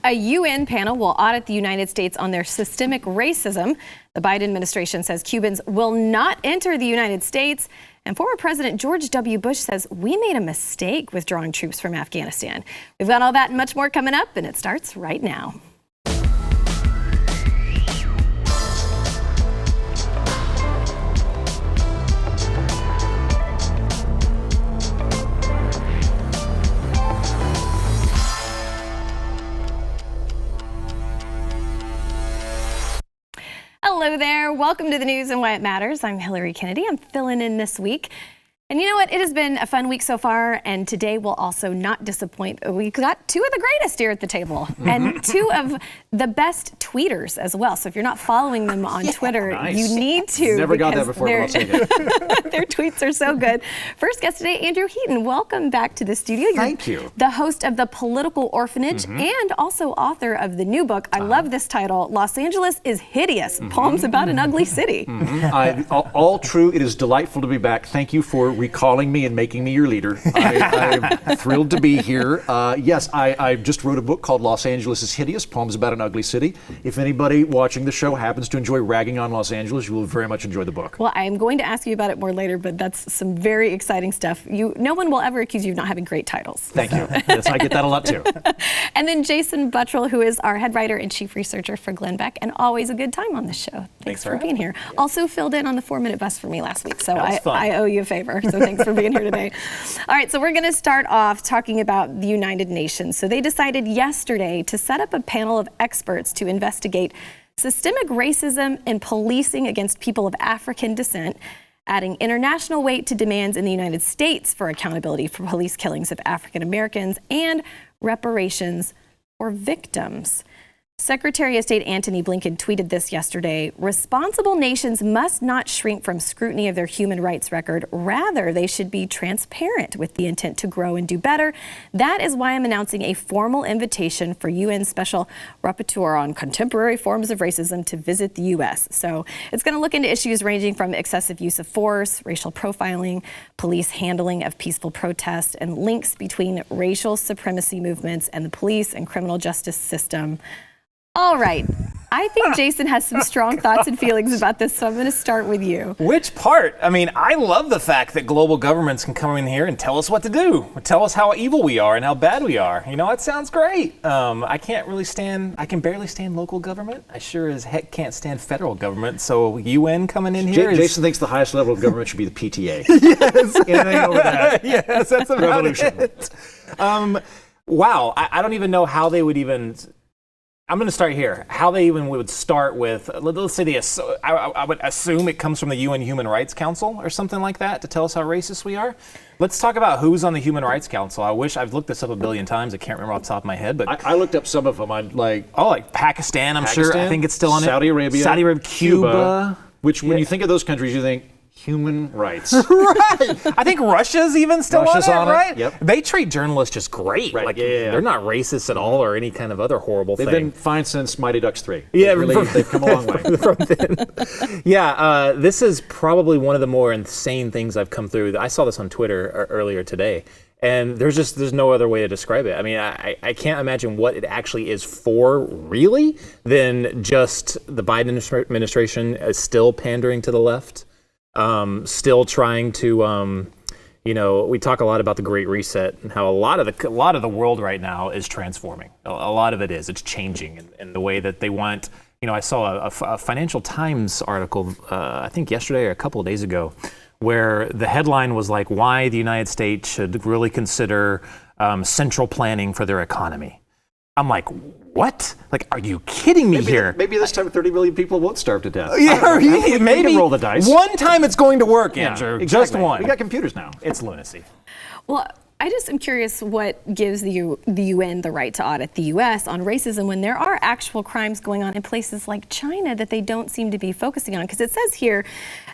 A UN panel will audit the United States on their systemic racism. The Biden administration says Cubans will not enter the United States. And former President George W. Bush says we made a mistake withdrawing troops from Afghanistan. We've got all that and much more coming up, and it starts right now. Hello there. Welcome to the news and why it matters. I'm Hillary Kennedy. I'm filling in this week. And you know what? It has been a fun week so far, and today will also not disappoint. We've got two of the greatest here at the table, and two of the best tweeters as well. So if you're not following them on Twitter, you need to. Never got that before, but I'll take it. Their tweets are so good. First guest today, Andrew Heaton. Welcome back to the studio. Thank you. The host of The Political Orphanage and also author of the new book. I love this title, Los Angeles is Hideous, Poems About an Ugly City. All true. It is delightful to be back. Thank you for recalling me and making me your leader. I'm thrilled to be here. Yes, I just wrote a book called Los Angeles is Hideous, Poems About an Ugly City. If anybody watching the show happens to enjoy ragging on Los Angeles, you will very much enjoy the book. Well, I am going to ask you about it more later, but that's some very exciting stuff. No one will ever accuse you of not having great titles. Thank you. Yes, I get that a lot too. And then Jason Buttrell, who is our head writer and chief researcher for Glenn Beck, and always a good time on the show. Thanks for being here. Also filled in on the 4-minute bus for me last week, so I owe you a favor. So thanks for being here today. All right, so we're going to start off talking about the United Nations. So they decided yesterday to set up a panel of experts to investigate systemic racism and policing against people of African descent, adding international weight to demands in the United States for accountability for police killings of African Americans and reparations for victims. Secretary of State Antony Blinken tweeted this yesterday. Responsible nations must not shrink from scrutiny of their human rights record. Rather, they should be transparent with the intent to grow and do better. That is why I'm announcing a formal invitation for UN Special Rapporteur on contemporary forms of racism to visit the U.S. So it's going to look into issues ranging from excessive use of force, racial profiling, police handling of peaceful protests, and links between racial supremacy movements and the police and criminal justice system. All right. I think Jason has some strong thoughts and feelings about this, so I'm going to start with you. Which part? I mean, I love the fact that global governments can come in here and tell us what to do, tell us how evil we are and how bad we are. You know, it sounds great. I can barely stand local government. I sure as heck can't stand federal government, so UN coming in here Jason thinks the highest level of government should be the PTA. Yes. Anything over that. Yes, that's about Revolution. it. Wow, I don't even know how they would even... I'm going to start here. How they even would start with, let's say I would assume it comes from the UN Human Rights Council or something like that to tell us how racist we are. Let's talk about who's on the Human Rights Council. I've looked this up a billion times. I can't remember off the top of my head, but I looked up some of them. like Pakistan, sure. I think it's still on Saudi Arabia, Cuba. Which when you think of those countries, you think human rights. Right. I think Russia's even still on it, right? Yep. They treat journalists just great. Right. Like, yeah. They're not racist at all or any kind of other horrible thing. They've been fine since Mighty Ducks 3. Yeah, they've come a long way. From then. Yeah, this is probably one of the more insane things I've come through. I saw this on Twitter earlier today. And there's no other way to describe it. I mean, I can't imagine what it actually is for, really, than just the Biden administration is still pandering to the left. Still trying to, we talk a lot about the Great Reset and how a lot of the world right now is transforming. A lot of it is. It's changing in the way that they want. I saw a Financial Times article, I think yesterday or a couple of days ago, where the headline was like, why the United States should really consider central planning for their economy. I'm like, what? Like, are you kidding me here? Maybe this time 30 million people won't starve to death. Yeah, maybe. We can roll the dice. One time it's going to work, Andrew. Yeah, exactly. Just one. We got computers now. It's lunacy. Well, I just am curious what gives the UN the right to audit the U.S. on racism when there are actual crimes going on in places like China that they don't seem to be focusing on. Because it says here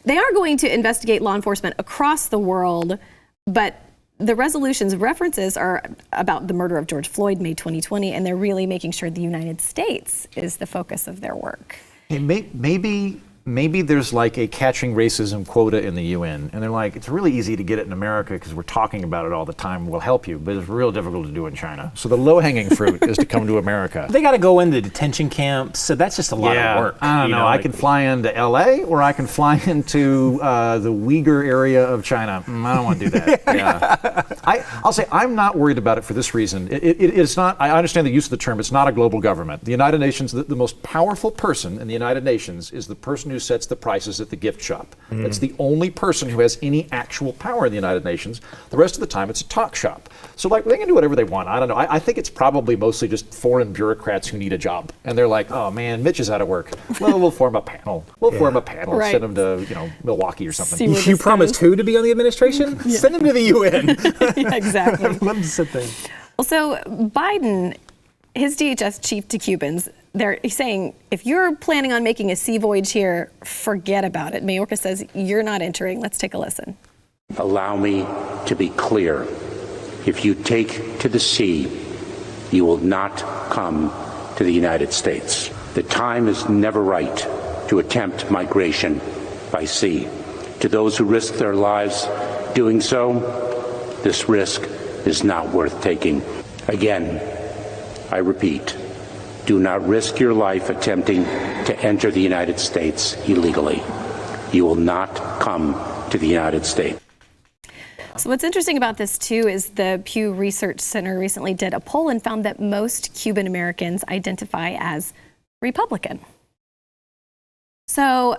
they are going to investigate law enforcement across the world, but the resolution's references are about the murder of George Floyd, May 2020, and they're really making sure the United States is the focus of their work. Maybe maybe there's like a catching racism quota in the UN. And they're like, it's really easy to get it in America because we're talking about it all the time. We'll help you, but it's real difficult to do in China. So the low-hanging fruit is to come to America. They got to go into detention camps, so that's just a lot of work. I don't know. I can fly into LA or I can fly into the Uyghur area of China. I don't want to do that. Yeah. I'll say I'm not worried about it for this reason. It's not, I understand the use of the term, it's not a global government. The United Nations, the most powerful person in the United Nations is the person who sets the prices at the gift shop. That's the only person who has any actual power in the United Nations. The rest of the time, it's a talk shop. So like they can do whatever they want. I don't know. I think it's probably mostly just foreign bureaucrats who need a job. And they're like, oh man, Mitch is out of work. Well, we'll form a panel. Form a panel, right. Send them to Milwaukee or something. You promised who to be on the administration? Yeah. Send them to the UN. Yeah, exactly. Let them sit there. Well, so Biden, his DHS chief to Cubans, he's saying, if you're planning on making a sea voyage here, forget about it. Mayorkas says you're not entering. Let's take a listen. Allow me to be clear. If you take to the sea, you will not come to the United States. The time is never right to attempt migration by sea. To those who risk their lives doing so, this risk is not worth taking. Again, I repeat, do not risk your life attempting to enter the United States illegally. You will not come to the United States. So what's interesting about this, too, is the Pew Research Center recently did a poll and found that most Cuban Americans identify as Republican. So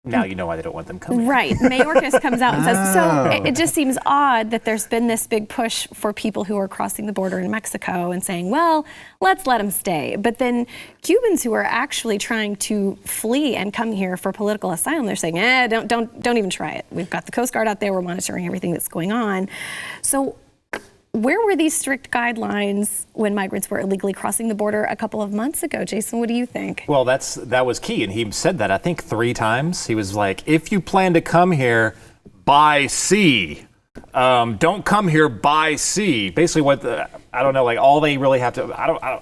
now you know why they don't want them coming. Right. Mayorkas comes out and says, so it just seems odd that there's been this big push for people who are crossing the border in Mexico and saying, well, let's let them stay. But then Cubans who are actually trying to flee and come here for political asylum, they're saying, don't even try it. We've got the Coast Guard out there. We're monitoring everything that's going on. So where were these strict guidelines when migrants were illegally crossing the border a couple of months ago? Jason, what do you think? Well, that was key, and he said that I think 3 times. He was like, if you plan to come here by sea, don't come here by sea. Basically, I don't know, like all they really have to.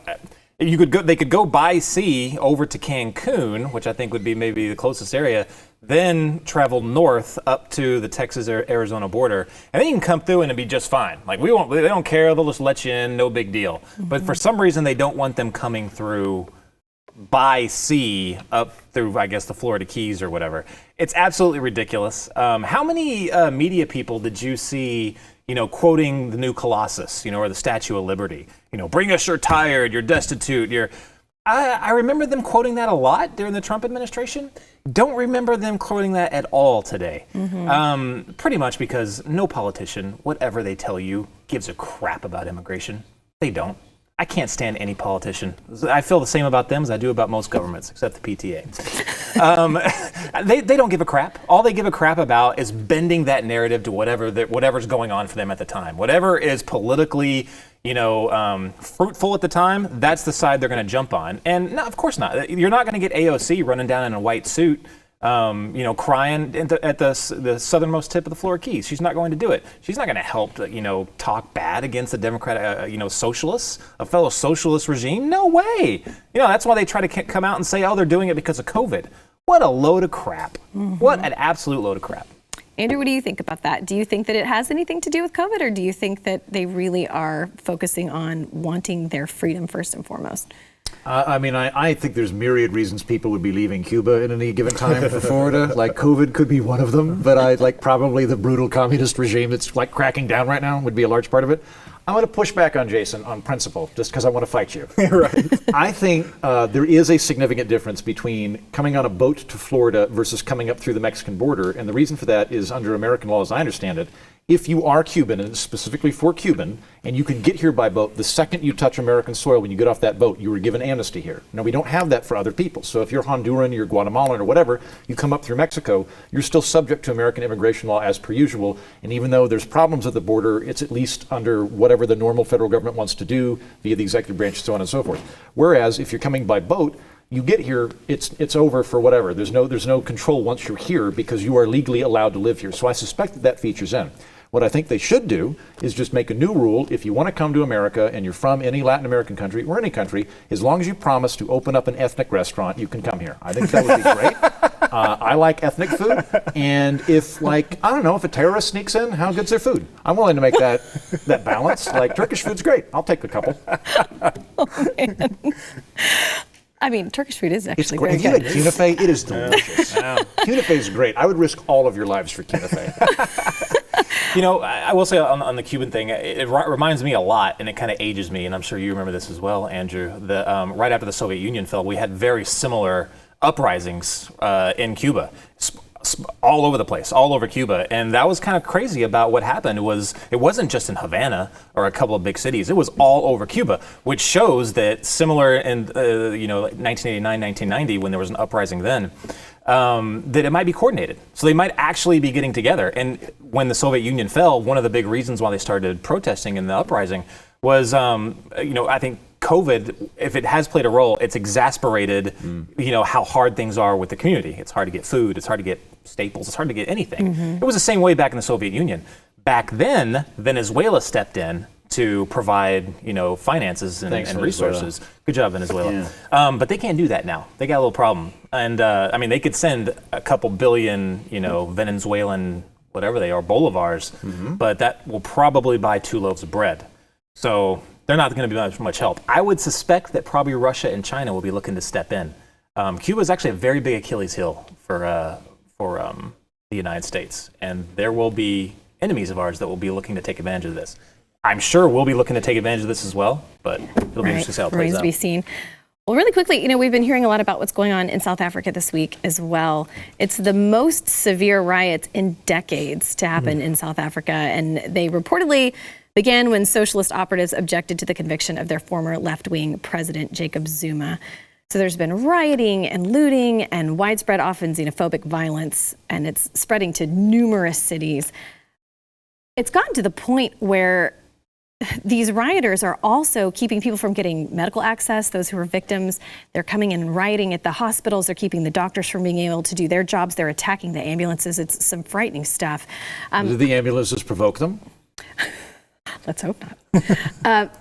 They could go by sea over to Cancun, which I think would be maybe the closest area, then travel north up to the Texas-Arizona border, and then you can come through and it'd be just fine. Like they don't care, they'll just let you in, no big deal. Mm-hmm. But for some reason, they don't want them coming through by sea up through, I guess, the Florida Keys or whatever. It's absolutely ridiculous. How many media people did you see, quoting the new Colossus, or the Statue of Liberty? Bring us your tired, you're destitute, I remember them quoting that a lot during the Trump administration. Don't remember them quoting that at all today. Mm-hmm. Pretty much because no politician, whatever they tell you, gives a crap about immigration. They don't. I can't stand any politician. I feel the same about them as I do about most governments, except the PTA. They don't give a crap. All they give a crap about is bending that narrative to whatever's going on for them at the time. Whatever is politically, fruitful at the time, that's the side they're going to jump on. And no, of course not. You're not going to get AOC running down in a white suit, crying at the southernmost tip of the Florida Keys. She's not going to do it. She's not going to help, talk bad against the Democratic, socialists, a fellow socialist regime. No way. That's why they try to come out and say, oh, they're doing it because of COVID. What a load of crap. Mm-hmm. What an absolute load of crap. Andrew, what do you think about that? Do you think that it has anything to do with COVID, or do you think that they really are focusing on wanting their freedom first and foremost? I think there's myriad reasons people would be leaving Cuba at any given time for Florida. Like COVID could be one of them, but probably the brutal communist regime that's cracking down right now would be a large part of it. I'm going to push back on Jason on principle, just because I want to fight you. Right. I think there is a significant difference between coming on a boat to Florida versus coming up through the Mexican border, and the reason for that is under American law, as I understand it, if you are Cuban, and specifically for Cuban, and you can get here by boat, the second you touch American soil, when you get off that boat, you were given amnesty here. Now, we don't have that for other people. So if you're Honduran, you're Guatemalan, or whatever, you come up through Mexico, you're still subject to American immigration law as per usual. And even though there's problems at the border, it's at least under whatever the normal federal government wants to do via the executive branch, so on and so forth. Whereas if you're coming by boat, you get here, it's over for whatever. There's no control once you're here because you are legally allowed to live here. So I suspect that features in. What I think they should do is just make a new rule. If you want to come to America and you're from any Latin American country or any country, as long as you promise to open up an ethnic restaurant, you can come here. I think that would be great. I like ethnic food. And if, like, I don't know, if a terrorist sneaks in, how good's their food? I'm willing to make that balance. Like, Turkish food's great. I'll take a couple. Oh, man. I mean, Turkish food is actually great. very good. Have you had kunefe? It is delicious. Kunefe is great. I would risk all of your lives for kunefe. You know, I will say on the Cuban thing, it reminds me a lot, and it kind of ages me, and I'm sure you remember this as well, Andrew. Right after the Soviet Union fell, we had very similar uprisings in Cuba. All over the place, all over Cuba. And that was kind of crazy about what happened. It wasn't just in Havana or a couple of big cities. It was all over Cuba, which shows that similar in 1989, 1990, when there was an uprising then, that it might be coordinated. So they might actually be getting together. And when the Soviet Union fell, one of the big reasons why they started protesting in the uprising was, I think COVID, if it has played a role, it's exasperated, how hard things are with the community. It's hard to get food. It's hard to get staples. It's hard to get anything. Mm-hmm. It was the same way back in the Soviet Union. Back then, Venezuela stepped in to provide, finances and resources. Good job, Venezuela. Yeah. But they can't do that now. They got a little problem. And they could send a couple billion, Venezuelan, whatever they are, bolivars, but that will probably buy 2 loaves of bread. So they're not going to be much help. I would suspect that probably Russia and China will be looking to step in. Cuba is actually a very big Achilles heel for the United States, and there will be enemies of ours that will be looking to take advantage of this. I'm sure we'll be looking to take advantage of this as well, but it'll be interesting to see how it plays Remains out. to be seen. Well, really quickly, we've been hearing a lot about what's going on in South Africa this week as well. It's the most severe riots in decades to happen in South Africa, and they reportedly began when socialist operatives objected to the conviction of their former left-wing president, Jacob Zuma. So there's been rioting and looting and widespread, often xenophobic violence, and it's spreading to numerous cities. It's gotten to the point where these rioters are also keeping people from getting medical access, those who are victims. They're coming in and rioting at the hospitals. They're keeping the doctors from being able to do their jobs. They're attacking the ambulances. It's some frightening stuff. Did the ambulances provoke them? Let's hope not.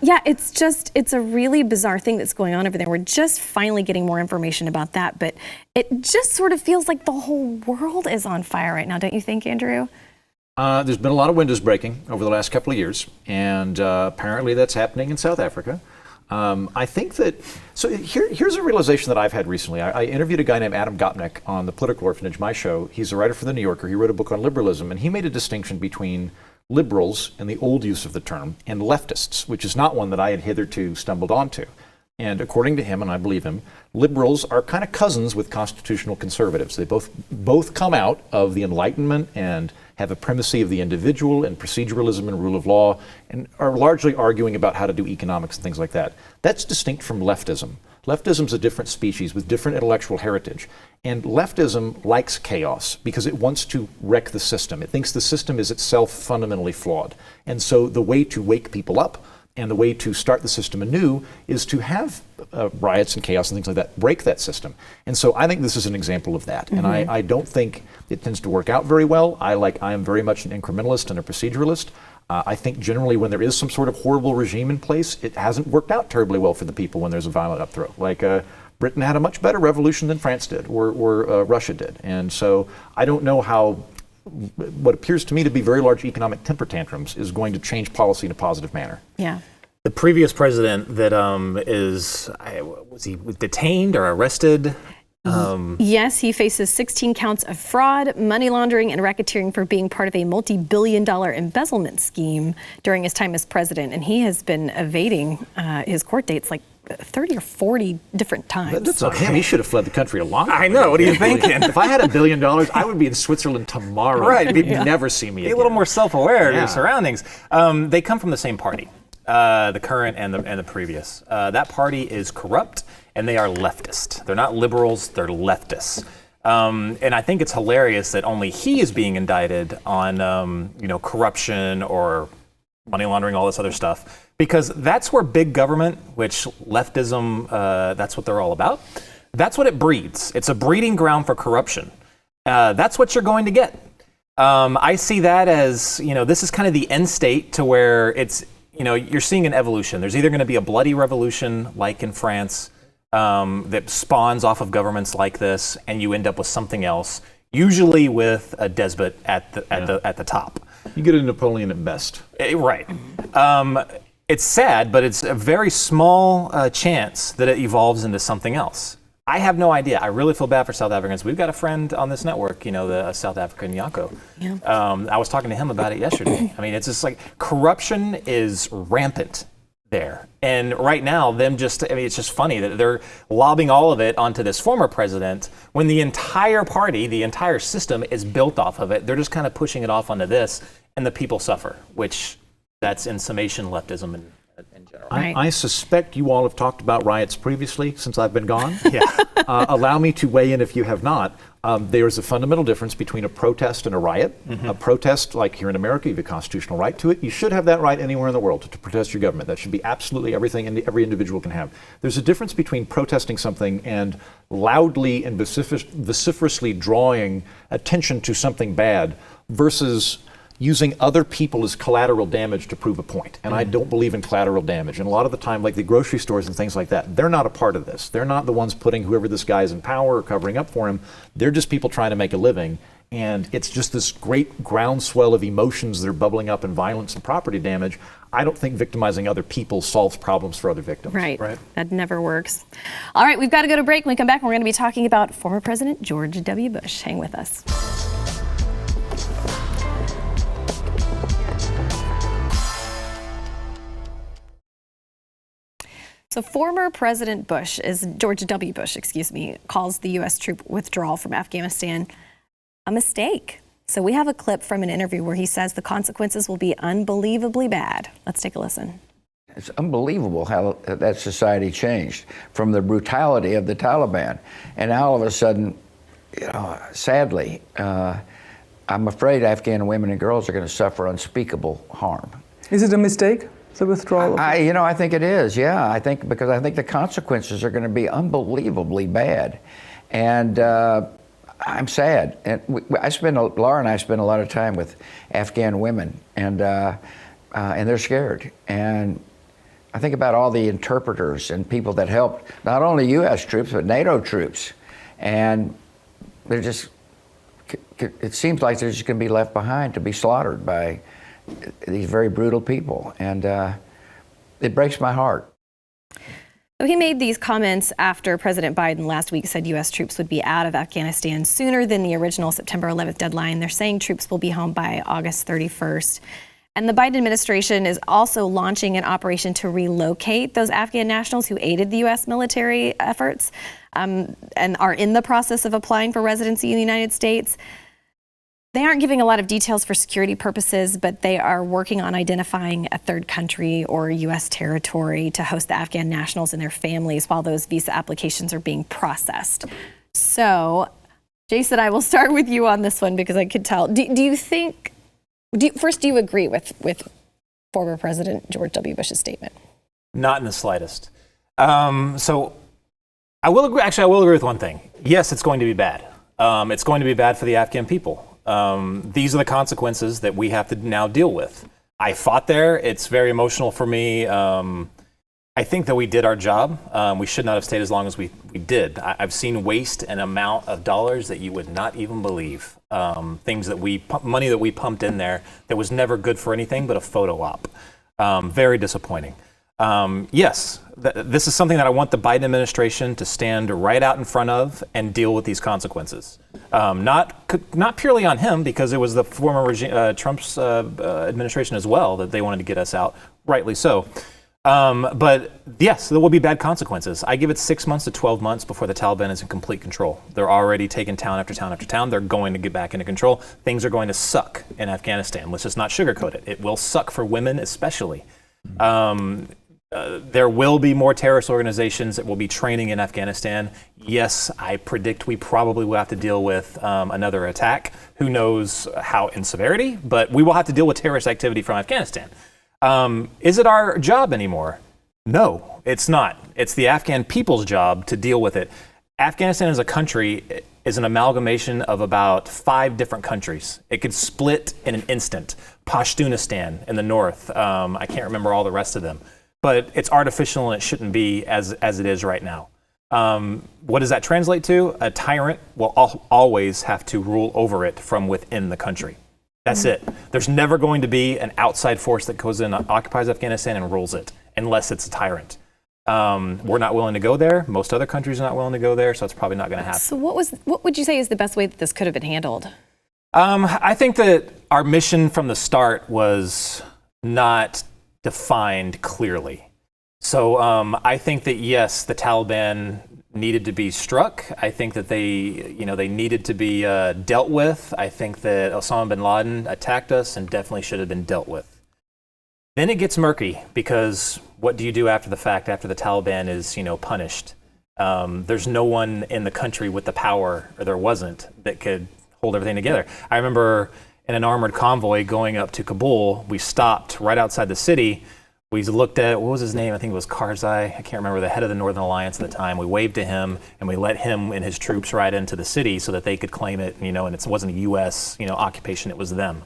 It's a really bizarre thing that's going on over there. We're just finally getting more information about that, but it just sort of feels like the whole world is on fire right now, don't you think, Andrew? There's been a lot of windows breaking over the last couple of years, and apparently that's happening in South Africa. I think that, so here's a realization that I've had recently. I interviewed a guy named Adam Gopnik on the Political Orphanage, my show. He's a writer for The New Yorker. He wrote a book on liberalism, and he made a distinction between liberals, in the old use of the term, and leftists, which is not one that I had hitherto stumbled onto. And according to him, and I believe him, liberals are kind of cousins with constitutional conservatives. They both come out of the Enlightenment and have a primacy of the individual and proceduralism and rule of law, and are largely arguing about how to do economics and things like that. That's distinct from leftism. Leftism's a different species with different intellectual heritage. And leftism likes chaos because it wants to wreck the system. It thinks the system is itself fundamentally flawed. And so the way to wake people up and the way to start the system anew is to have riots and chaos and things like that, break that system. And so I think this is an example of that. And I don't think it tends to work out very well. I am very much an incrementalist and a proceduralist. I think generally when there is some sort of horrible regime in place, it hasn't worked out terribly well for the people when there's a violent upthrow. Like Britain had a much better revolution than France did, or Russia did. And so I don't know how what appears to me to be very large economic temper tantrums is going to change policy in a positive manner. Yeah. The previous president that was he detained or arrested? Yes, he faces 16 counts of fraud, money laundering, and racketeering for being part of a multi-billion-dollar embezzlement scheme during his time as president. And he has been evading his court dates like 30 or 40 different times. That's on him. He should have fled the country a long time I know. What are you thinking? If I had $1 billion, I would be in Switzerland tomorrow. Right. You'd never see me again. Be a little more self-aware of your surroundings. They come from the same party, the current and the previous. That party is corrupt, and they are leftist. They're not liberals. They're leftists. And I think it's hilarious that only he is being indicted on, corruption or money laundering, all this other stuff, because that's where big government, which leftism, that's what they're all about. That's what it breeds. It's a breeding ground for corruption. That's what you're going to get. I see that as, this is kind of the end state to where it's, you're seeing an evolution. There's either going to be a bloody revolution like in France that spawns off of governments like this, and you end up with something else, usually with a despot at the top. You get a Napoleon at best. Right. It's sad, but it's a very small chance that it evolves into something else. I have no idea. I really feel bad for South Africans. We've got a friend on this network, the South African Yanko. Yeah. I was talking to him about it yesterday. I mean, it's just like corruption is rampant there. And right now, it's just funny that they're lobbing all of it onto this former president when the entire party, the entire system is built off of it. They're just kind of pushing it off onto this, and the people suffer, which that's in summation leftism in general. Right. I suspect you all have talked about riots previously since I've been gone. Yeah. Allow me to weigh in if you have not. There's a fundamental difference between a protest and a riot. Mm-hmm. A protest, like here in America, you have a constitutional right to it. You should have that right anywhere in the world to protest your government. That should be absolutely everything every individual can have. There's a difference between protesting something and loudly and vociferously drawing attention to something bad versus using other people as collateral damage to prove a point. And I don't believe in collateral damage. And a lot of the time, like the grocery stores and things like that, they're not a part of this. They're not the ones putting whoever this guy is in power or covering up for him. They're just people trying to make a living. And it's just this great groundswell of emotions that are bubbling up in violence and property damage. I don't think victimizing other people solves problems for other victims. Right. That never works. All right, we've got to go to break. When we come back, we're going to be talking about former President George W. Bush. Hang with us. So former President George W. Bush, calls the U.S. troop withdrawal from Afghanistan a mistake. So we have a clip from an interview where he says the consequences will be unbelievably bad. Let's take a listen. It's unbelievable how that society changed from the brutality of the Taliban. And now all of a sudden, sadly, I'm afraid Afghan women and girls are going to suffer unspeakable harm. Is it a mistake? The withdrawal? I think it is, yeah. Because I think the consequences are going to be unbelievably bad. And I'm sad. And Laura and I spend a lot of time with Afghan women, and they're scared. And I think about all the interpreters and people that helped, not only U.S. troops, but NATO troops. And it seems like they're just going to be left behind to be slaughtered by these very brutal people, and it breaks my heart. So he made these comments after President Biden last week said U.S. troops would be out of Afghanistan sooner than the original September 11th deadline. They're saying troops will be home by August 31st. And the Biden administration is also launching an operation to relocate those Afghan nationals who aided the U.S. military efforts and are in the process of applying for residency in the United States. They aren't giving a lot of details for security purposes, but they are working on identifying a third country or U.S. territory to host the Afghan nationals and their families while those visa applications are being processed. So, Jason, I will start with you on this one because I could tell. Do you agree with former President George W. Bush's statement? Not in the slightest. So I will agree. Actually, I will agree with one thing. Yes, it's going to be bad. It's going to be bad for the Afghan people. These are the consequences that we have to now deal with. I fought there. It's very emotional for me. I think that we did our job. We should not have stayed as long as we did. I've seen waste and amount of dollars that you would not even believe. Things that money that we pumped in there that was never good for anything but a photo op. Very disappointing. Yes, this is something that I want the Biden administration to stand right out in front of and deal with these consequences. Not purely on him, because it was the former Trump's administration as well that they wanted to get us out, rightly so. But yes, there will be bad consequences. I give it 6 months to 12 months before the Taliban is in complete control. They're already taking town after town after town. They're going to get back into control. Things are going to suck in Afghanistan. Let's just not sugarcoat it. It will suck for women especially. There will be more terrorist organizations that will be training in Afghanistan. Yes, I predict we probably will have to deal with another attack. Who knows how in severity, but we will have to deal with terrorist activity from Afghanistan. Is it our job anymore? No, it's not. It's the Afghan people's job to deal with it. Afghanistan as a country is an amalgamation of about 5 different countries. It could split in an instant. Pashtunistan in the north. I can't remember all the rest of them. But it's artificial and it shouldn't be as it is right now. What does that translate to? A tyrant will always have to rule over it from within the country. That's it. There's never going to be an outside force that goes in, occupies Afghanistan and rules it, unless it's a tyrant. We're not willing to go there. Most other countries are not willing to go there, so it's probably not going to happen. So what would you say is the best way that this could have been handled? I think that our mission from the start was not defined clearly. So I think that, yes, the Taliban needed to be struck. I think that they needed to be dealt with. I think that Osama bin Laden attacked us and definitely should have been dealt with. Then it gets murky, because what do you do after the fact, after the Taliban is, punished? There's no one in the country with the power, or there wasn't, that could hold everything together. I remember in an armored convoy going up to Kabul, we stopped right outside the city. We looked at, what was his name? I think it was Karzai. I can't remember, the head of the Northern Alliance at the time. We waved to him and we let him and his troops ride into the city so that they could claim it, and it wasn't a U.S. occupation, it was them.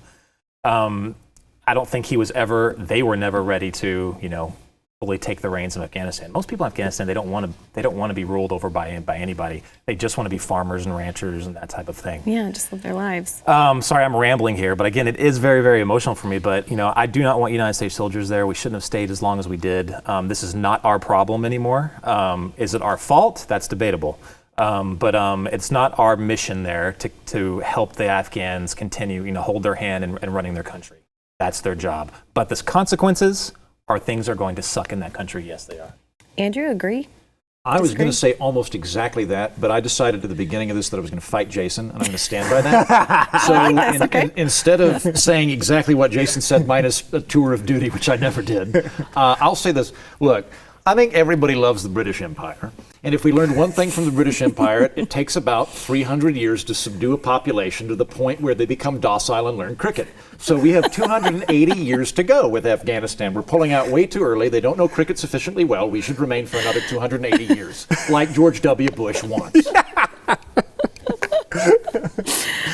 I don't think they were never ready to, fully take the reins of Afghanistan. Most people in Afghanistan, they don't want to be ruled over by anybody. They just want to be farmers and ranchers and that type of thing. Yeah, just live their lives. Sorry, I'm rambling here, but again, it is very, very emotional for me. But I do not want United States soldiers there. We shouldn't have stayed as long as we did. This is not our problem anymore. Is it our fault? That's debatable. But it's not our mission there to help the Afghans continue, hold their hand and running their country. That's their job. But the consequences are things are going to suck in that country. Yes, they are. Andrew, agree? I was going to say almost exactly that, but I decided at the beginning of this that I was going to fight Jason, and I'm going to stand by that. So instead of saying exactly what Jason said, minus a tour of duty, which I never did, I'll say this. Look, I think everybody loves the British Empire. And if we learned one thing from the British Empire, it takes about 300 years to subdue a population to the point where they become docile and learn cricket. So we have 280 years to go with Afghanistan. We're pulling out way too early. They don't know cricket sufficiently well. We should remain for another 280 years, like George W. Bush wants.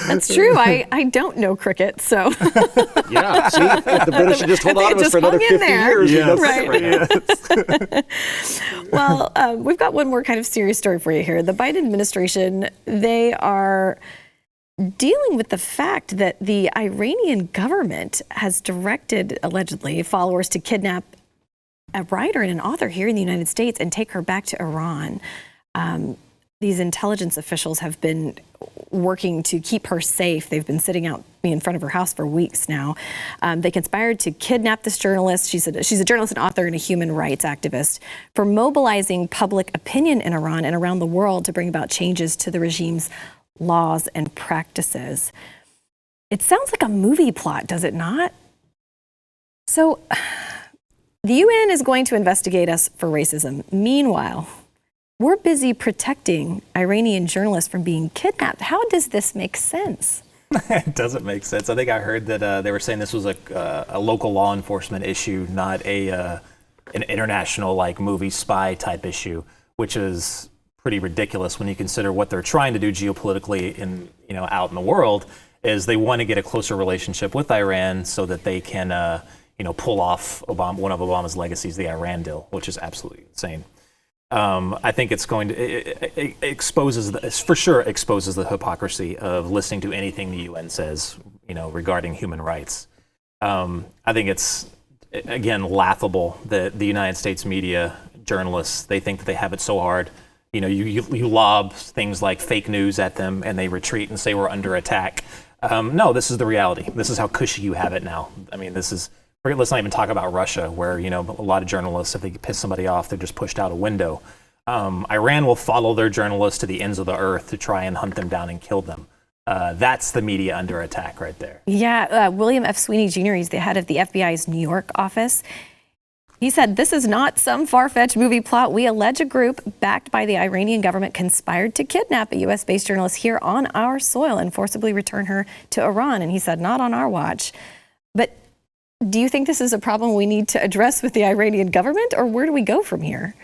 That's true. I don't know cricket, so. Yeah, see, if the British should just hold on to us for another 50 years. Yes. Right. Well, we've got one more kind of serious story for you here. The Biden administration, they are dealing with the fact that the Iranian government has directed, allegedly, followers to kidnap a writer and an author here in the United States and take her back to Iran. These intelligence officials have been working to keep her safe. They've been sitting out in front of her house for weeks now. They conspired to kidnap this journalist. She's a journalist and author and a human rights activist for mobilizing public opinion in Iran and around the world to bring about changes to the regime's laws and practices. It sounds like a movie plot, does it not? So the UN is going to investigate us for racism. Meanwhile, we're busy protecting Iranian journalists from being kidnapped. How does this make sense? It doesn't make sense. I think I heard that they were saying this was a local law enforcement issue, not an international movie spy type issue, which is pretty ridiculous when you consider what they're trying to do geopolitically out in the world. Is they want to get a closer relationship with Iran so that they can pull off one of Obama's legacies, the Iran deal, which is absolutely insane. I think it's going to it exposes the hypocrisy of listening to anything the UN says, regarding human rights. I think it's again laughable that the United States media, journalists, they think that they have it so hard. You lob things like fake news at them and they retreat and say we're under attack. No, this is the reality. This is how cushy you have it now. I mean, let's not even talk about Russia, where, a lot of journalists, if they piss somebody off, they're just pushed out a window. Iran will follow their journalists to the ends of the earth to try and hunt them down and kill them. That's the media under attack right there. Yeah, William F. Sweeney Jr., he's the head of the FBI's New York office. He said, "This is not some far-fetched movie plot. We allege a group backed by the Iranian government conspired to kidnap a U.S.-based journalist here on our soil and forcibly return her to Iran." And he said, "Not on our watch." But do you think this is a problem we need to address with the Iranian government, or where do we go from here?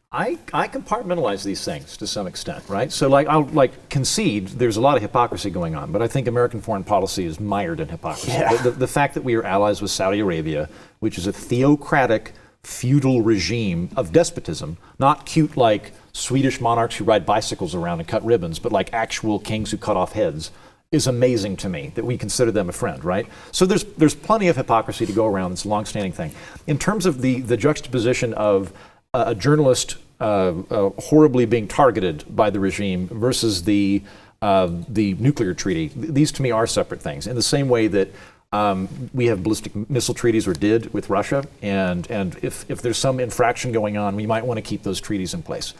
I compartmentalize these things to some extent, right? So I'll concede there's a lot of hypocrisy going on, but I think American foreign policy is mired in hypocrisy. Yeah. The fact that we are allies with Saudi Arabia, which is a theocratic feudal regime of despotism, not cute Swedish monarchs who ride bicycles around and cut ribbons, but like actual kings who cut off heads, is amazing to me that we consider them a friend, right? So there's plenty of hypocrisy to go around. It's a long-standing thing. In terms of the juxtaposition of a journalist horribly being targeted by the regime versus the nuclear treaty, these to me are separate things. In the same way that we have ballistic missile treaties, or did, with Russia, and if there's some infraction going on, we might want to keep those treaties in place.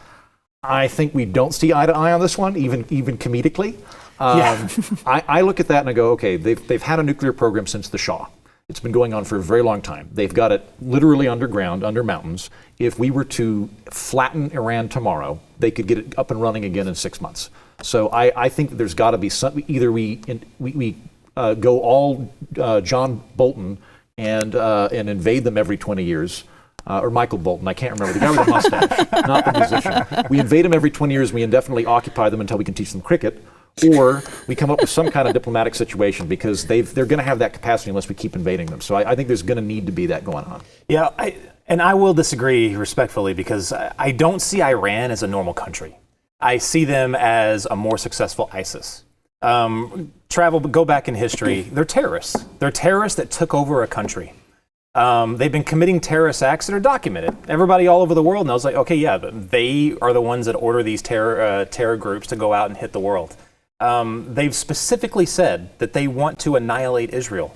I think we don't see eye to eye on this one, even comedically. I look at that and I go, okay, they've had a nuclear program since the Shah. It's been going on for a very long time. They've got it literally underground, under mountains. If we were to flatten Iran tomorrow, they could get it up and running again in 6 months. So I think that there's got to be some, either we go all John Bolton and invade them every 20 years, or Michael Bolton, I can't remember, the guy with the mustache, not the musician. We invade them every 20 years, we indefinitely occupy them until we can teach them cricket, or we come up with some kind of diplomatic situation, because they're going to have that capacity unless we keep invading them. So I think there's going to need to be that going on. Yeah, I will disagree respectfully, because I don't see Iran as a normal country. I see them as a more successful ISIS. Go back in history, they're terrorists. They're terrorists that took over a country. They've been committing terrorist acts that are documented. Everybody all over the world knows, okay, yeah, they are the ones that order these terror groups to go out and hit the world. They've specifically said that they want to annihilate Israel.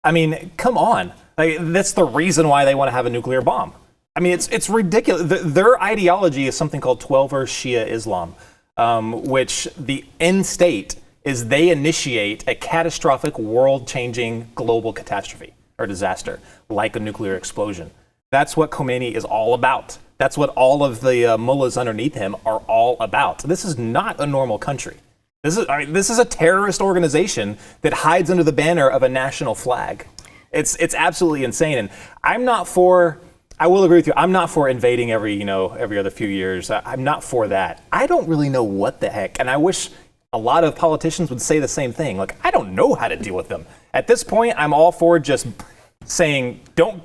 I mean, come on. That's the reason why they want to have a nuclear bomb. I mean, it's ridiculous. Their ideology is something called 12-verse Shia Islam, which the end state is they initiate a catastrophic, world-changing global catastrophe or disaster, like a nuclear explosion. That's what Khomeini is all about. That's what all of the mullahs underneath him are all about. This is not a normal country. This is a terrorist organization that hides under the banner of a national flag. It's absolutely insane. And I will agree with you, I'm not for invading every other few years. I'm not for that. I don't really know what the heck, and I wish a lot of politicians would say the same thing. I don't know how to deal with them. At this point, I'm all for just saying, go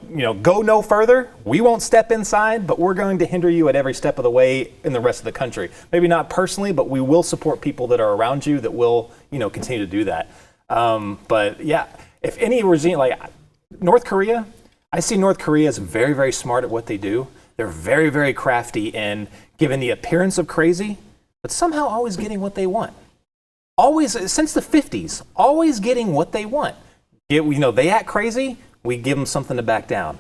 no further. We won't step inside, but we're going to hinder you at every step of the way in the rest of the country. Maybe not personally, but we will support people that are around you that will, continue to do that. But yeah, if any regime, like North Korea, I see North Korea as very, very smart at what they do. They're very, very crafty in giving the appearance of crazy, but somehow always getting what they want. Always, since the 50s, always getting what they want. They act crazy, we give them something to back down.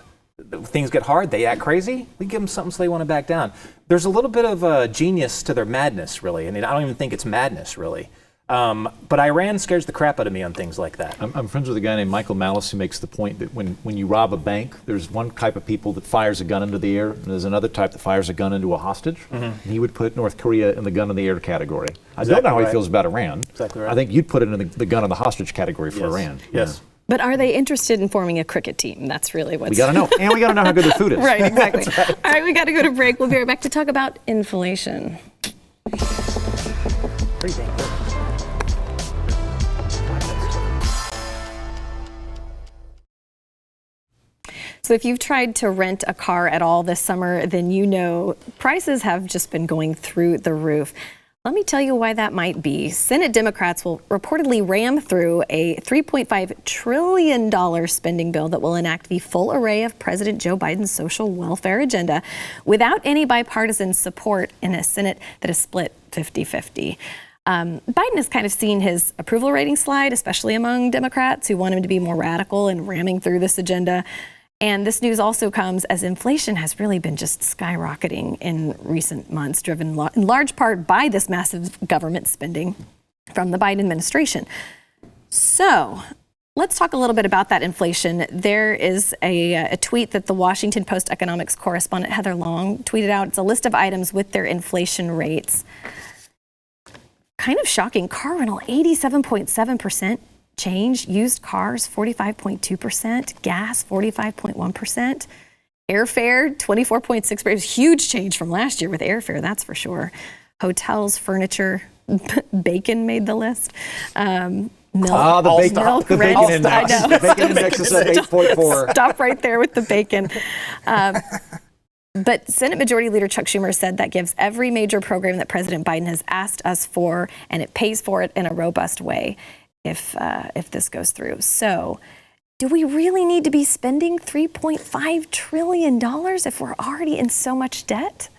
Things get hard, they act crazy, we give them something so they want to back down. There's a little bit of genius to their madness, really. I mean, I don't even think it's madness, really. But Iran scares the crap out of me on things like that. I'm friends with a guy named Michael Malice who makes the point that when you rob a bank, there's one type of people that fires a gun into the air, and there's another type that fires a gun into a hostage. Mm-hmm. And he would put North Korea in the gun in the air category. I don't know how he feels about Iran. Exactly right. I think you'd put it in the gun in the hostage category for Iran. Yes. Yeah. But are they interested in forming a cricket team? That's really what's... We got to know. And we got to know how good their food is. Right, exactly. Right. All right, we got to go to break. We'll be right back to talk about inflation. Pretty dang good. So if you've tried to rent a car at all this summer, then prices have just been going through the roof. Let me tell you why that might be. Senate Democrats will reportedly ram through a $3.5 trillion spending bill that will enact the full array of President Joe Biden's social welfare agenda without any bipartisan support in a Senate that is split 50-50. Biden has kind of seen his approval rating slide, especially among Democrats who want him to be more radical in ramming through this agenda. And this news also comes as inflation has really been just skyrocketing in recent months, driven in large part by this massive government spending from the Biden administration. So let's talk a little bit about that inflation. There is a tweet that the Washington Post economics correspondent Heather Long tweeted out. It's a list of items with their inflation rates. Kind of shocking. Car rental, 87.7%. change, used cars 45.2%, gas 45.1%. Airfare, 24.6%. Huge change from last year with airfare, that's for sure. Hotels, furniture, bacon made the list. Milk, the bacon index. I know. The bacon index is at 8.4. Stop right there with the bacon. But Senate Majority Leader Chuck Schumer said that gives every major program that President Biden has asked us for, and it pays for it in a robust way if this goes through. So do we really need to be spending $3.5 trillion if we're already in so much debt?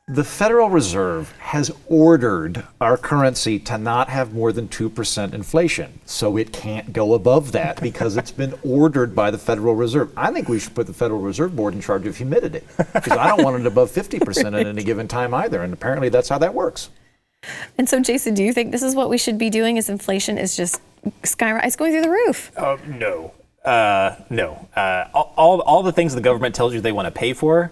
The Federal Reserve has ordered our currency to not have more than 2% inflation. So it can't go above that because it's been ordered by the Federal Reserve. I think we should put the Federal Reserve Board in charge of humidity because I don't want it above 50% at any given time either. And apparently that's how that works. And so, Jason, do you think this is what we should be doing as inflation is just it's going through the roof? No. All the things the government tells you they want to pay for,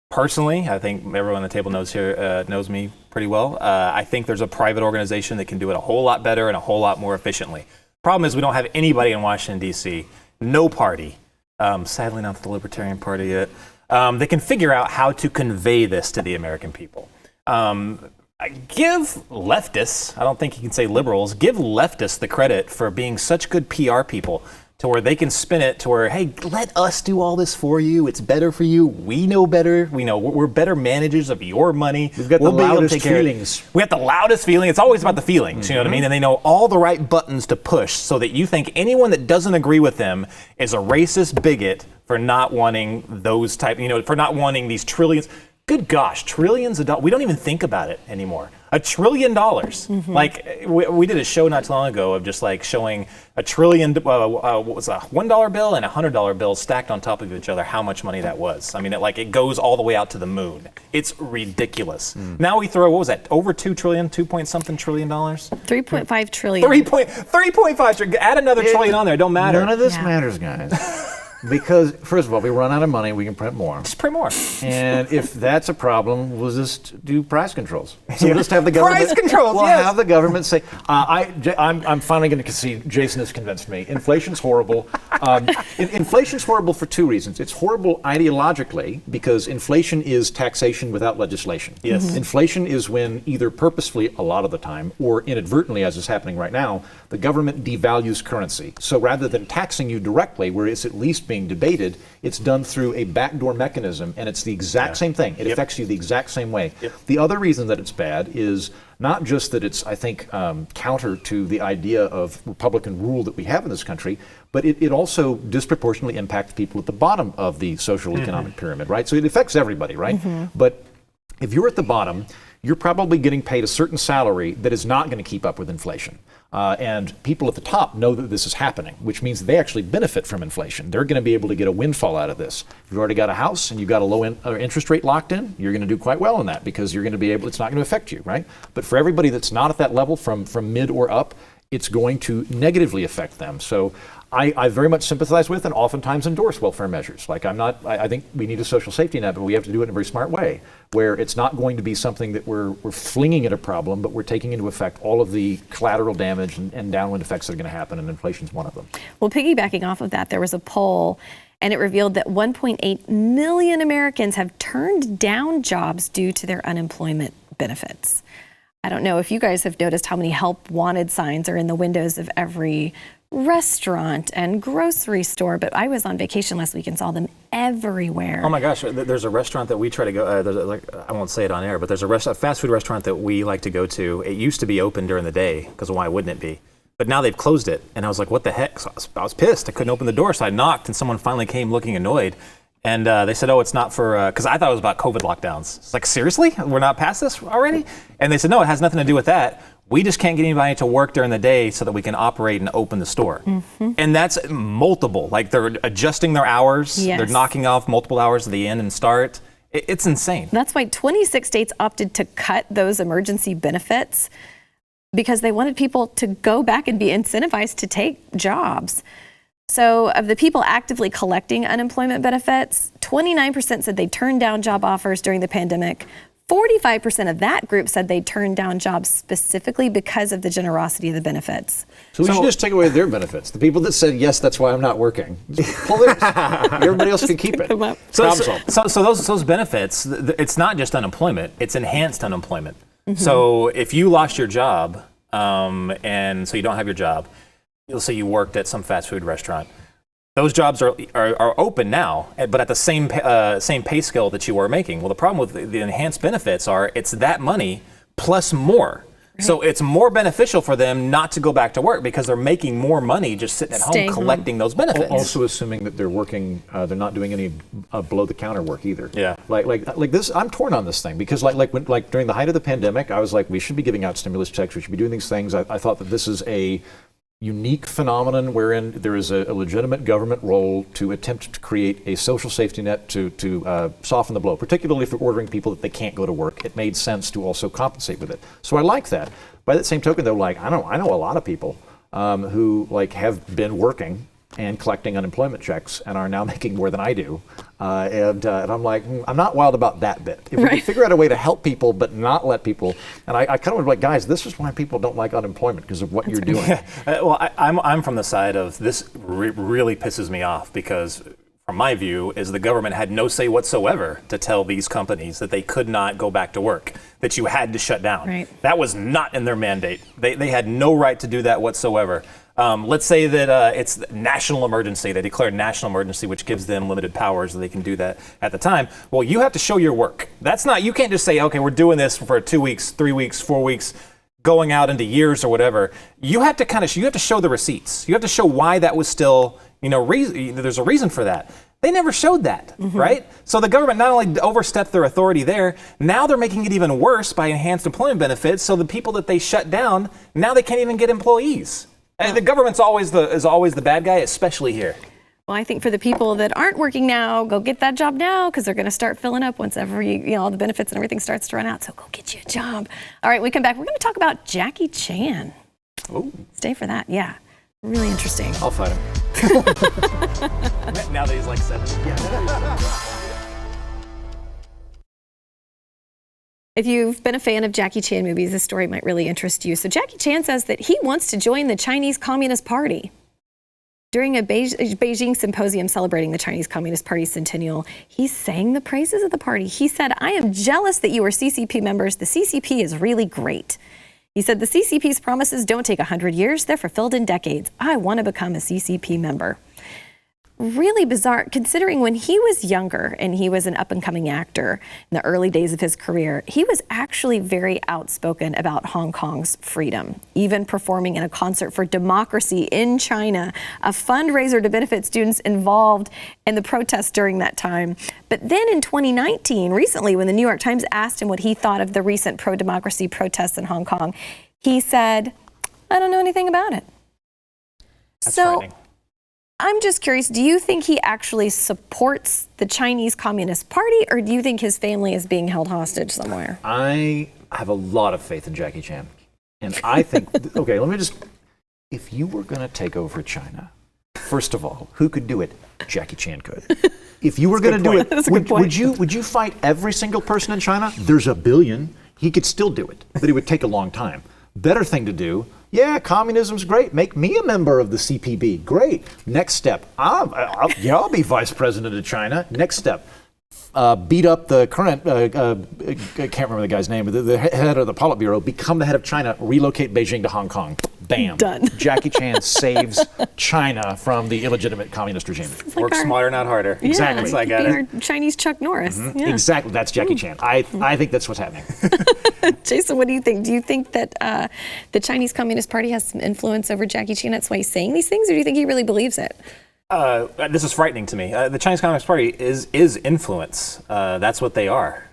personally, I think everyone on the table knows me pretty well. I think there's a private organization that can do it a whole lot better and a whole lot more efficiently. Problem is we don't have anybody in Washington, D.C., no party, sadly not the Libertarian Party yet, that can figure out how to convey this to the American people. Give leftists, I don't think you can say liberals, give leftists the credit for being such good PR people to where they can spin it to where, hey, let us do all this for you. It's better for you. We know better. We know we're better managers of your money. We've got the loudest feelings. We have the loudest feeling. It's always about the feelings, you know what I mean? And they know all the right buttons to push so that you think anyone that doesn't agree with them is a racist bigot for not wanting those for not wanting these trillions. Good gosh, trillions of dollars. We don't even think about it anymore. $1 trillion. Like we did a show not too long ago of just like showing a trillion, what was a $1 bill and a $100 bill stacked on top of each other, how much money that was. I mean, it goes all the way out to the moon. It's ridiculous. Now we throw, what was that, over 2 trillion, 2 point something trillion dollars? 3.5 trillion. 3.5 trillion. Add another trillion on there, it don't matter. None of this matters, guys. Because, first of all, we run out of money, we can print more. Just print more. And if that's a problem, we'll just do price controls. So we'll just have the government. Price controls, we'll yes. have the government say, I'm finally going to concede, Jason has convinced me, inflation's horrible. Inflation's horrible for two reasons. It's horrible ideologically because inflation is taxation without legislation. Yes. Inflation is when either purposefully, a lot of the time, or inadvertently, as is happening right now, the government devalues currency. So rather than taxing you directly, where it's at least being debated, it's done through a backdoor mechanism, and it's the exact same thing. It affects you the exact same way. The other reason that it's bad is not just that it's, I think, counter to the idea of Republican rule that we have in this country, but it also disproportionately impacts people at the bottom of the social economic pyramid, right? So it affects everybody, right? But if you're at the bottom, you're probably getting paid a certain salary that is not going to keep up with inflation. And people at the top know that this is happening, which means they actually benefit from inflation. They're going to be able to get a windfall out of this. If you've already got a house and you've got a low interest rate locked in, you're going to do quite well in that because you're going to be able, it's not going to affect you, right? But for everybody that's not at that level from mid or up, it's going to negatively affect them. So I very much sympathize with and oftentimes endorse welfare measures. Like I think we need a social safety net, but we have to do it in a very smart way, where it's not going to be something that we're flinging at a problem, but we're taking into effect all of the collateral damage and downwind effects that are going to happen, and inflation's one of them. Well, piggybacking off of that, there was a poll, and it revealed that 1.8 million Americans have turned down jobs due to their unemployment benefits. I don't know if you guys have noticed how many help wanted signs are in the windows of every restaurant and grocery store, but I was on vacation last week and saw them everywhere. Oh my gosh, there's a restaurant that we try to go, I won't say it on air, but there's a fast food restaurant that we like to go to. It used to be open during the day, because why wouldn't it be? But now they've closed it, and I was like, what the heck? So I was pissed. I couldn't open the door, so I knocked, and someone finally came looking annoyed. And they said, oh, it's not for, because I thought it was about COVID lockdowns. It's like, seriously? We're not past this already? And they said, no, it has nothing to do with that. We just can't get anybody to work during the day so that we can operate and open the store. And that's multiple. Like, they're adjusting their hours. Yes. They're knocking off multiple hours at the end and start. It's insane. That's why 26 states opted to cut those emergency benefits because they wanted people to go back and be incentivized to take jobs. So of the people actively collecting unemployment benefits, 29% said they turned down job offers during the pandemic. 45% of that group said they turned down jobs specifically because of the generosity of the benefits. So we should just take away their benefits. The people that said, yes, that's why I'm not working. Pull theirs. Everybody else can keep it. So those benefits, it's not just unemployment, it's enhanced unemployment. So if you lost your job, and so you don't have your job, let's say you worked at some fast food restaurant, those jobs are open now, but at the same pay scale that you were making. Well, the problem with the enhanced benefits it's that money plus more. Right. So it's more beneficial for them not to go back to work because they're making more money just sitting at home collecting those benefits. Also assuming that they're working, they're not doing any below the counter work either. Yeah. Like this, I'm torn on this thing because like during the height of the pandemic, I was like, we should be giving out stimulus checks. We should be doing these things. I thought that this is a unique phenomenon wherein there is a legitimate government role to attempt to create a social safety net to soften the blow, particularly if you're ordering people that they can't go to work. It made sense to also compensate with it. So I like that. By that same token, though, like I know a lot of people who like have been working and collecting unemployment checks and are now making more than I do. And I'm like, I'm not wild about that bit. If we can figure out a way to help people but not let people, and I kind of was like, guys, this is why people don't like unemployment, because of what you're doing. Well, I'm from the side of this really pisses me off because from my view is the government had no say whatsoever to tell these companies that they could not go back to work, that you had to shut down. Right. That was not in their mandate. They had no right to do that whatsoever. Let's say that it's national emergency. They declared national emergency, which gives them limited powers that they can do that at the time. Well, you have to show your work. That's not, you can't just say, okay, we're doing this for 2 weeks, 3 weeks, 4 weeks, going out into years or whatever. You have to you have to show the receipts. You have to show why that was still, there's a reason for that. They never showed that, right? So the government not only overstepped their authority there, now they're making it even worse by enhanced employment benefits. So the people that they shut down, now they can't even get employees. And the government's always the bad guy, especially here. Well, I think for the people that aren't working now, go get that job now because they're going to start filling up once all the benefits and everything starts to run out. So go get you a job. All right, we come back. We're going to talk about Jackie Chan. Oh, stay for that. Yeah, really interesting. I'll fight him. Now that he's like 7. If you've been a fan of Jackie Chan movies, this story might really interest you. So Jackie Chan says that he wants to join the Chinese Communist Party. During a Beijing symposium celebrating the Chinese Communist Party centennial, he sang the praises of the party. He said, "I am jealous that you are CCP members. The CCP is really great." He said, "The CCP's promises don't take 100 years. They're fulfilled in decades. I want to become a CCP member." Really bizarre, considering when he was younger and he was an up-and-coming actor in the early days of his career, he was actually very outspoken about Hong Kong's freedom, even performing in a concert for democracy in China, a fundraiser to benefit students involved in the protests during that time. But then in 2019, recently, when the New York Times asked him what he thought of the recent pro-democracy protests in Hong Kong, he said, "I don't know anything about it." That's frightening. I'm just curious, do you think he actually supports the Chinese Communist Party, or do you think his family is being held hostage somewhere? I have a lot of faith in Jackie Chan. And I think, okay, if you were going to take over China, first of all, who could do it? Jackie Chan could. If you were going to do it, would you fight every single person in China? There's a billion. He could still do it, but it would take a long time. Better thing to do, yeah, communism's great. Make me a member of the CPB. Great. Next step, I'll be vice president of China. Next step, beat up the current, I can't remember the guy's name, but the head of the Politburo, become the head of China, relocate Beijing to Hong Kong. Bam. Done. Jackie Chan saves China from the illegitimate communist regime. Work smarter, not harder. Yeah, Exactly. It's like our Chinese Chuck Norris. Yeah. Exactly. That's Jackie Chan. I think that's what's happening. Jason, what do you think? Do you think that the Chinese Communist Party has some influence over Jackie Chan? That's why he's saying these things, or do you think he really believes it? This is frightening to me. The Chinese Communist Party is influence. That's what they are.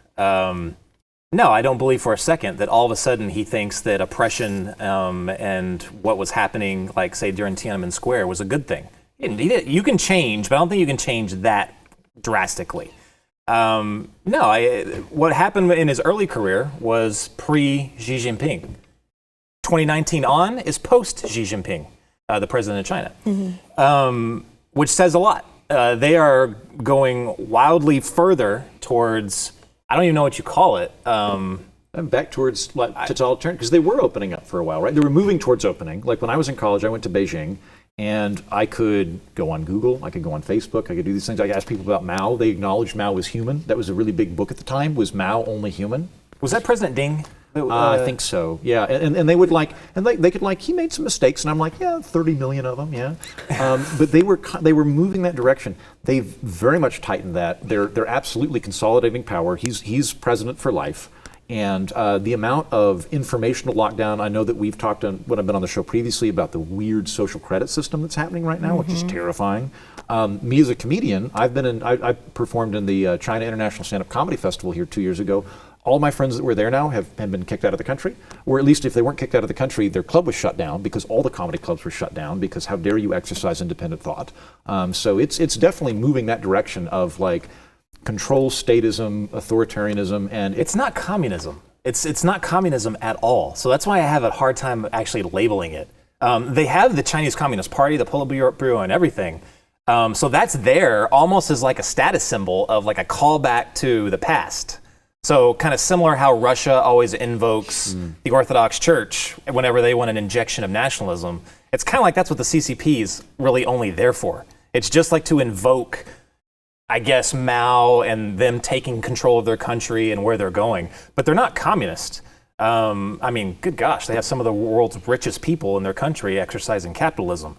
No, I don't believe for a second that all of a sudden he thinks that oppression and what was happening, like say during Tiananmen Square, was a good thing. You can change, but I don't think you can change that drastically. What happened in his early career was pre-Xi Jinping. 2019 on is post-Xi Jinping, the president of China, which says a lot. They are going wildly further towards I don't even know what you call it. And back towards totalitarian, because they were opening up for a while, right? They were moving towards opening. Like when I was in college, I went to Beijing, and I could go on Google, I could go on Facebook, I could do these things. I asked people about Mao. They acknowledged Mao was human. That was a really big book at the time. Was Mao only human? Was that President Ding? I think so. Yeah, and they would they could he made some mistakes, and I'm like, yeah, 30 million of them, yeah. But they were moving that direction. They've very much tightened that. They're absolutely consolidating power. He's president for life. And the amount of informational lockdown, I know that we've talked on when I've been on the show previously about the weird social credit system that's happening right now, which is terrifying. Me as a comedian, I performed in the China International Stand-Up Comedy Festival here 2 years ago. All my friends that were there now have been kicked out of the country, or at least if they weren't kicked out of the country, their club was shut down because all the comedy clubs were shut down because how dare you exercise independent thought. So it's definitely moving that direction of control, statism, authoritarianism, and it's not communism. It's not communism at all. So that's why I have a hard time actually labeling it. They have the Chinese Communist Party, the Politburo, and everything. So that's there almost as like a status symbol of like a callback to the past. So kind of similar how Russia always invokes the Orthodox Church whenever they want an injection of nationalism. It's kind of like that's what the CCP is really only there for. It's just like to invoke, I guess, Mao and them taking control of their country and where they're going. But they're not communist. I mean, good gosh, they have some of the world's richest people in their country exercising capitalism.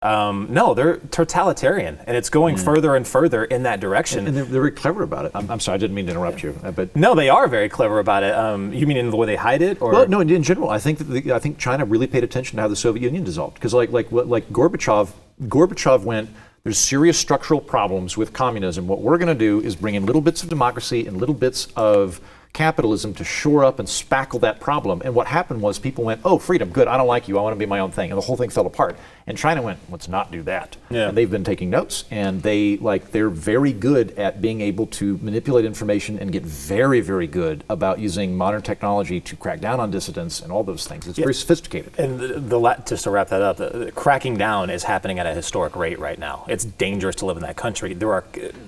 No, they're totalitarian, and it's going further and further in that direction. And they're very clever about it. I'm sorry, I didn't mean to interrupt you. But no, they are very clever about it. You mean in the way they hide it, or? Well, no, in general, I think I think China really paid attention to how the Soviet Union dissolved, because like Gorbachev went. There's serious structural problems with communism. What we're going to do is bring in little bits of democracy and little bits of capitalism to shore up and spackle that problem. And what happened was people went, oh, freedom, good, I don't like you, I want to be my own thing. And the whole thing fell apart. And China went, let's not do that. Yeah. And they've been taking notes, and they're very good at being able to manipulate information and get very, very good about using modern technology to crack down on dissidents and all those things. It's very sophisticated. And just to wrap that up, the cracking down is happening at a historic rate right now. It's dangerous to live in that country. There are,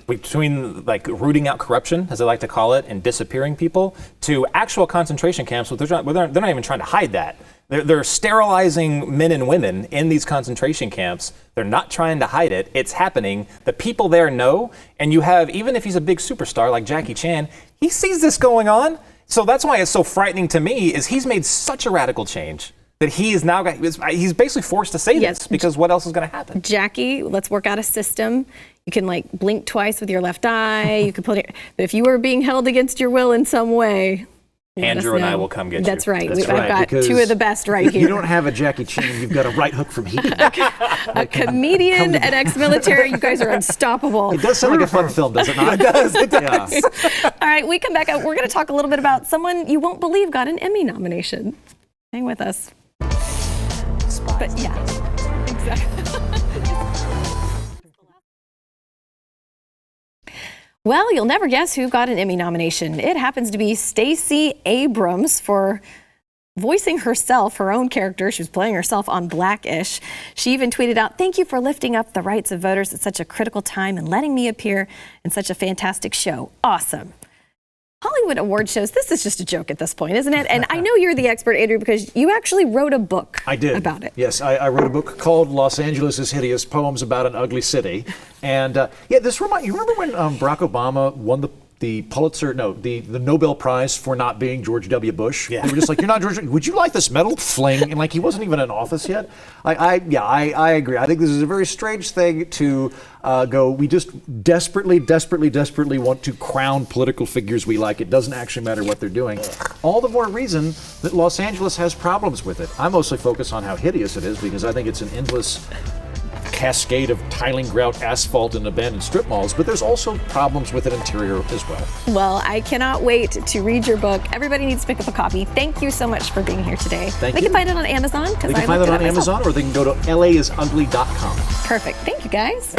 between rooting out corruption, as I like to call it, and disappearing people, to actual concentration camps, they're not even trying to hide that. They're sterilizing men and women in these concentration camps. They're not trying to hide it. It's happening. The people there know, and you have, even if he's a big superstar like Jackie Chan, he sees this going on. So that's why it's so frightening to me, is he's made such a radical change that he's basically forced to say this, because what else is going to happen? Jackie, let's work out a system. You can blink twice with your left eye. You can put it, but if you were being held against your will in some way, Andrew and I will come get you. That's right. I've got two of the best right here. You don't have a Jackie Chan, you've got a right hook from Heat. A comedian, an ex-military, you guys are unstoppable. It does sound like a fun film, does it not? It does. Yeah. All right, we come back. We're going to talk a little bit about someone you won't believe got an Emmy nomination. Hang with us. But yeah, exactly. Well, you'll never guess who got an Emmy nomination. It happens to be Stacy Abrams for voicing herself, her own character. She was playing herself on Blackish. She even tweeted out, "Thank you for lifting up the rights of voters at such a critical time and letting me appear in such a fantastic show. Awesome." Hollywood award shows, this is just a joke at this point, isn't it? And I know you're the expert, Andrew, because you actually wrote a book about it. Yes, I wrote a book called Los Angeles is Hideous, Poems About an Ugly City. And you remember when Barack Obama won the Pulitzer, the Nobel Prize for not being George W. Bush? Yeah. They were just like, you're not George, would you like this medal? Fling. And he wasn't even in office yet. I agree. I think this is a very strange thing to we just desperately want to crown political figures we like. It doesn't actually matter what they're doing. All the more reason that Los Angeles has problems with it. I mostly focus on how hideous it is, because I think it's an endless cascade of tiling grout, asphalt, and abandoned strip malls, but there's also problems with an interior as well. Well, I cannot wait to read your book. Everybody needs to pick up a copy. Thank you so much for being here today. Thank you. They can find it on Amazon. They can find it on Amazon, or they can go to laisugly.com. Perfect. Thank you, guys.